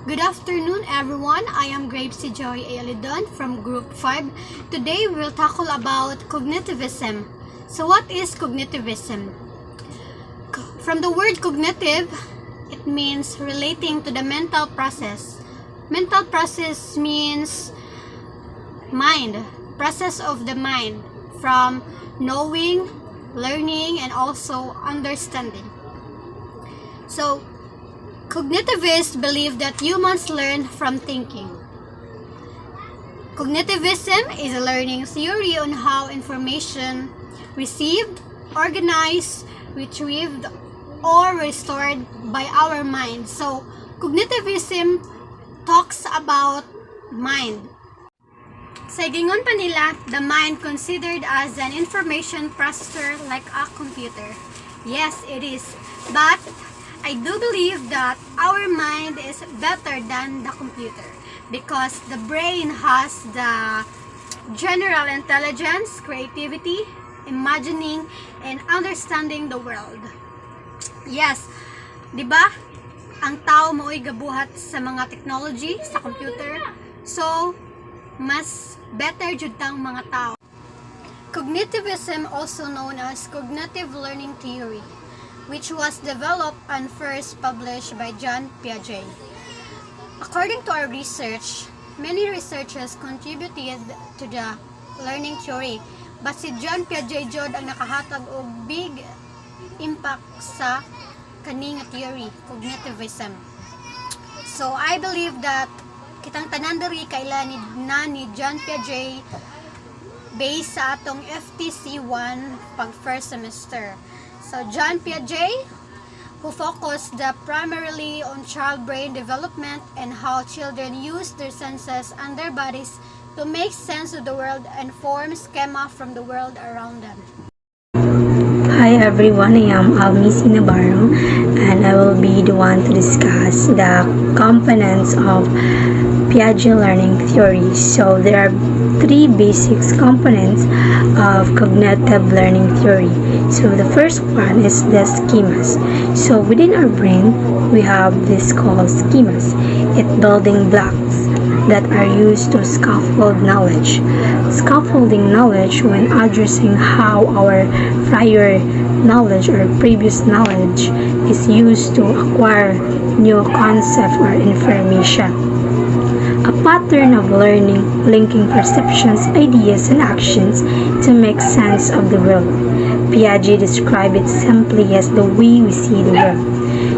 Good afternoon, everyone. I am Gracie Joy Alidon from Group 5. Today, we'll tackle about cognitivism. So, what is cognitivism? From the word cognitive, it means relating to the mental process. Mental process means mind, process of the mind, from knowing, learning, and also understanding. So, cognitivists believe that humans learn from thinking. Cognitivism is a learning theory on how information received, organized, retrieved, or restored by our mind. So, cognitivism talks about mind. Sa gingon pa nila, the mind considered as an information processor like a computer. Yes, it is. But I do believe that our mind is better than the computer because the brain has the general intelligence, creativity, imagining, and understanding the world. Yes, di ba? Ang tao mo'y gabuhat sa mga technology, sa computer. So, mas better jud tang mga tao. Cognitivism, also known as cognitive learning theory, which was developed and first published by John Piaget. According to our research, many researchers contributed to the learning theory, but si John Piaget jud ang nakahatag og big impact sa kaning theory, cognitivism. So I believe that kitang tanan diri kailan ni John Piaget based sa atong FTC 1 pag first semester. So, John Piaget, who focused primarily on child brain development and how children use their senses and their bodies to make sense of the world and form schema from the world around them. Hi everyone, I am NAVARRO and I will be the one to discuss the components of Piaget learning theory. So there are three basic components of cognitive learning theory. So the first one is the schemas. So within our brain, we have this called schemas. It's building blocks that are used to scaffold knowledge. Scaffolding knowledge when addressing how our prior knowledge or previous knowledge is used to acquire new concept or information. A pattern of learning linking perceptions, ideas, and actions to make sense of the world. Piaget described it simply as the way we see the world.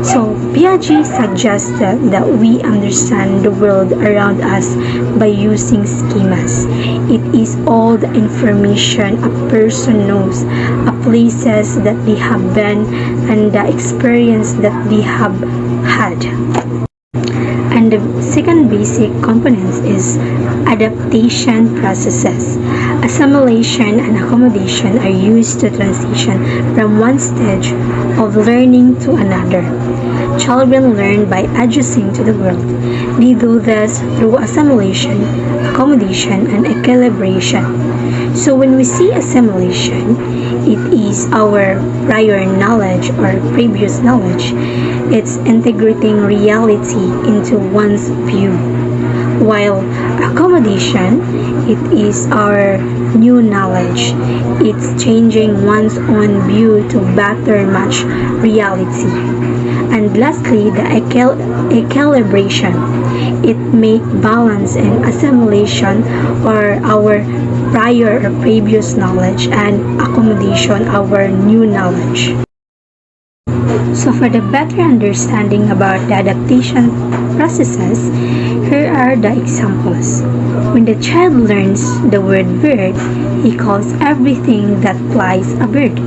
So, Piaget suggested that we understand the world around us by using schemas. It is all the information a person knows, the places that they have been, and the experience that they have had. And the second basic component is adaptation processes. Assimilation and accommodation are used to transition from one stage of learning to another. Children learn by adjusting to the world. They do this through assimilation, accommodation, and equilibration. So when we see assimilation, it is our prior knowledge or previous knowledge. It's integrating reality into one's view. While accommodation, it is our new knowledge. It's changing one's own view to better match reality. And lastly, the equilibration. It makes balance and assimilation or our prior or previous knowledge and accommodation our new knowledge. So for the better understanding about the adaptation processes, here are the examples. When the child learns the word bird, he calls everything that flies a bird.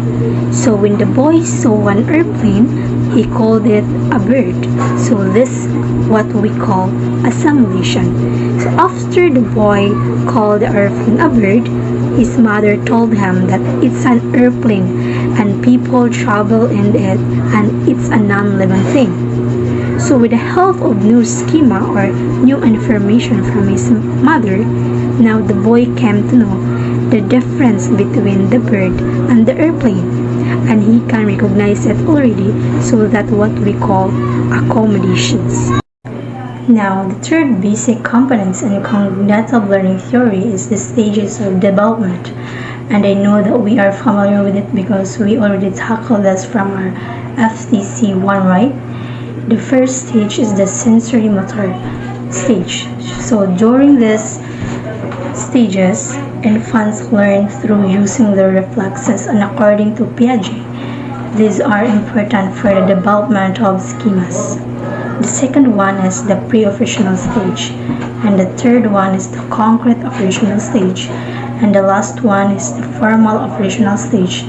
So when the boy saw an airplane, he called it a bird. So this is what we call assimilation. So after the boy called the airplane a bird, his mother told him that it's an airplane and people travel in it and it's a non-living thing. So with the help of new schema or new information from his mother, now the boy came to know the difference between the bird and the airplane, and he can recognize it already, so that's what we call accommodations. Now, the third basic components in cognitive learning theory is the stages of development. And I know that we are familiar with it because we already tackled this from our FTC 1, right? The first stage is the sensory motor stage. So during this stages, infants learn through using their reflexes, and according to Piaget, these are important for the development of schemas. The second one is the pre-operational stage, and the third one is the concrete operational stage, and the last one is the formal operational stage.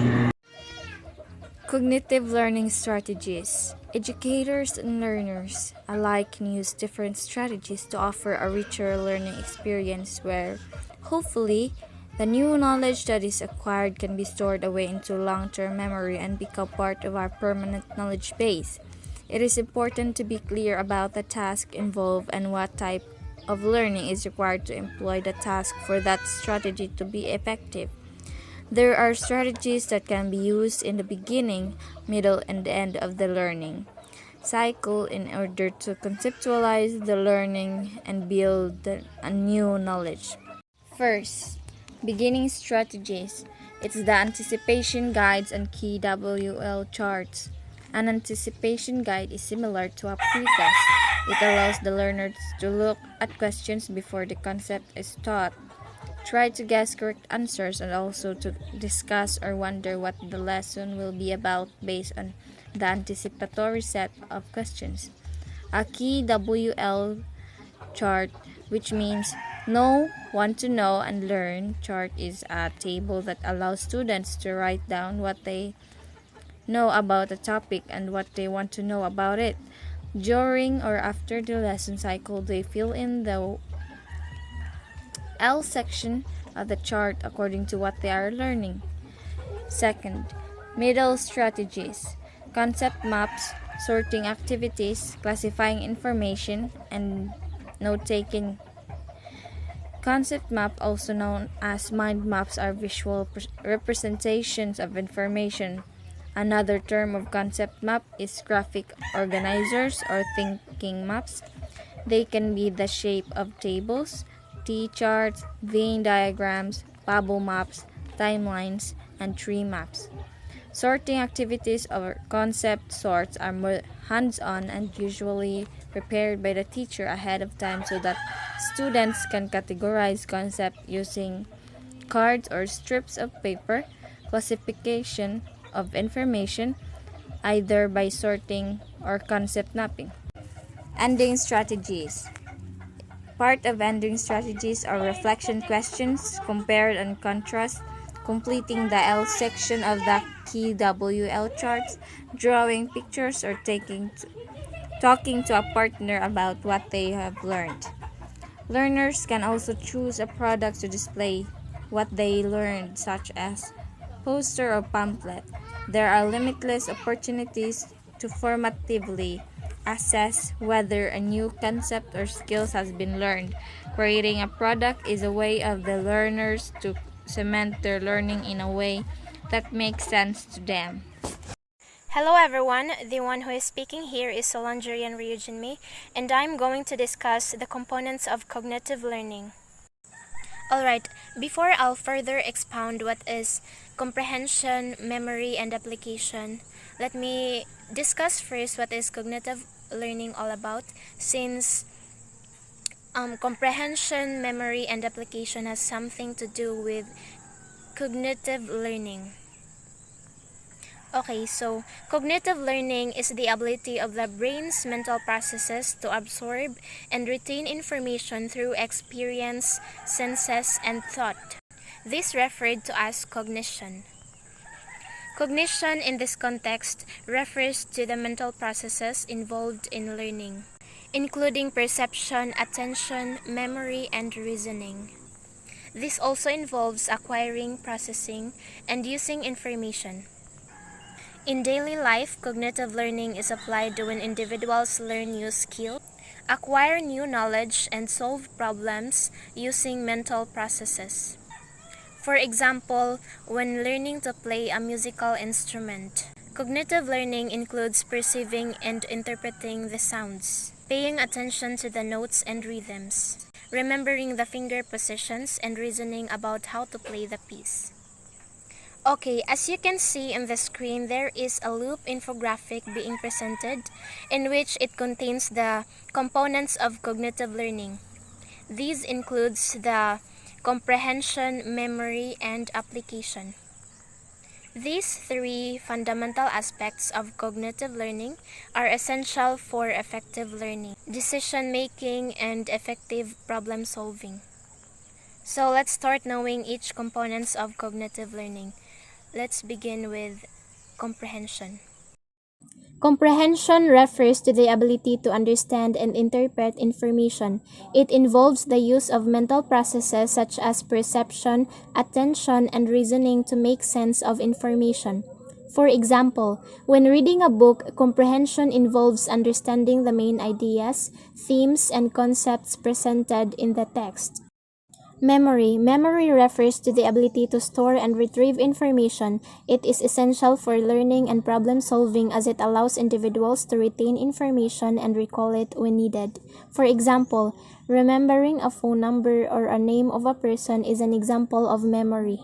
Cognitive learning strategies. Educators and learners alike can use different strategies to offer a richer learning experience where, hopefully, the new knowledge that is acquired can be stored away into long-term memory and become part of our permanent knowledge base. It is important to be clear about the task involved and what type of learning is required to employ the task for that strategy to be effective. There are strategies that can be used in the beginning, middle, and end of the learning cycle in order to conceptualize the learning and build a new knowledge. First, beginning strategies. It's the anticipation guides and key WL charts. An anticipation guide is similar to a pretest. It allows the learners to look at questions before the concept is taught, try to guess correct answers, and also to discuss or wonder what the lesson will be about based on the anticipatory set of questions. A key WL chart, which means know, want to know, and learn chart, is a table that allows students to write down what they know about a topic and what they want to know about it. During or after the lesson cycle, they fill in the L section of the chart according to what they are learning. Second, middle strategies. Concept maps, sorting activities, classifying information, and note-taking. Concept map, also known as mind maps, are visual representations of information. Another term of concept map is graphic organizers or thinking maps. They can be the shape of tables, T-charts, Venn diagrams, bubble maps, timelines, and tree maps. Sorting activities or concept sorts are more hands-on and usually prepared by the teacher ahead of time so that students can categorize concepts using cards or strips of paper. Classification of information, either by sorting or concept mapping. Ending strategies. Part of ending strategies are reflection questions, compare and contrast, completing the L section of the key WL charts, drawing pictures, or talking to a partner about what they have learned. Learners can also choose a product to display what they learned, such as poster or pamphlet. There are limitless opportunities to formatively assess whether a new concept or skills has been learned. Creating a product is a way of the learners to cement their learning in a way that makes sense to them. Hello everyone, the one who is speaking here is SOLON Ryujinmi, and I'm going to discuss the components of cognitive learning. Alright, before I'll further expound what is comprehension, memory, and application, let me discuss first what is cognitive learning all about, since comprehension, memory, and application has something to do with cognitive learning. Okay, so cognitive learning is the ability of the brain's mental processes to absorb and retain information through experience, senses, and thought. This referred to as cognition. Cognition in this context refers to the mental processes involved in learning, including perception, attention, memory, and reasoning. This also involves acquiring, processing, and using information. In daily life, cognitive learning is applied when individuals learn new skills, acquire new knowledge, and solve problems using mental processes. For example, when learning to play a musical instrument, Cognitive learning includes perceiving and interpreting the sounds, paying attention to the notes and rhythms, remembering the finger positions, and reasoning about how to play the piece. Okay, as you can see in the screen, there is a loop infographic being presented in which it contains the components of cognitive learning. These includes the comprehension, memory, and application. These three fundamental aspects of cognitive learning are essential for effective learning, decision-making, and effective problem-solving. So let's start knowing each components of cognitive learning. Let's begin with comprehension. Comprehension refers to the ability to understand and interpret information. It involves the use of mental processes such as perception, attention, and reasoning to make sense of information. For example, when reading a book, comprehension involves understanding the main ideas, themes, and concepts presented in the text. Memory. Memory refers to the ability to store and retrieve information. It is essential for learning and problem solving as it allows individuals to retain information and recall it when needed. For example, remembering a phone number or a name of a person is an example of memory.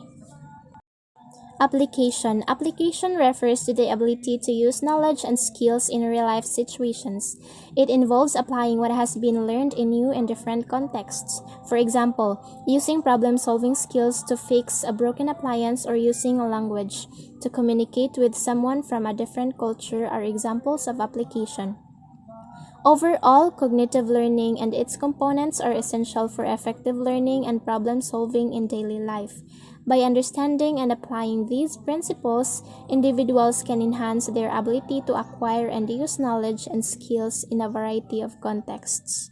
Application. Application refers to the ability to use knowledge and skills in real-life situations. It involves applying what has been learned in new and different contexts. For example, using problem-solving skills to fix a broken appliance or using a language to communicate with someone from a different culture are examples of application. Overall, cognitive learning and its components are essential for effective learning and problem solving in daily life. By understanding and applying these principles, individuals can enhance their ability to acquire and use knowledge and skills in a variety of contexts.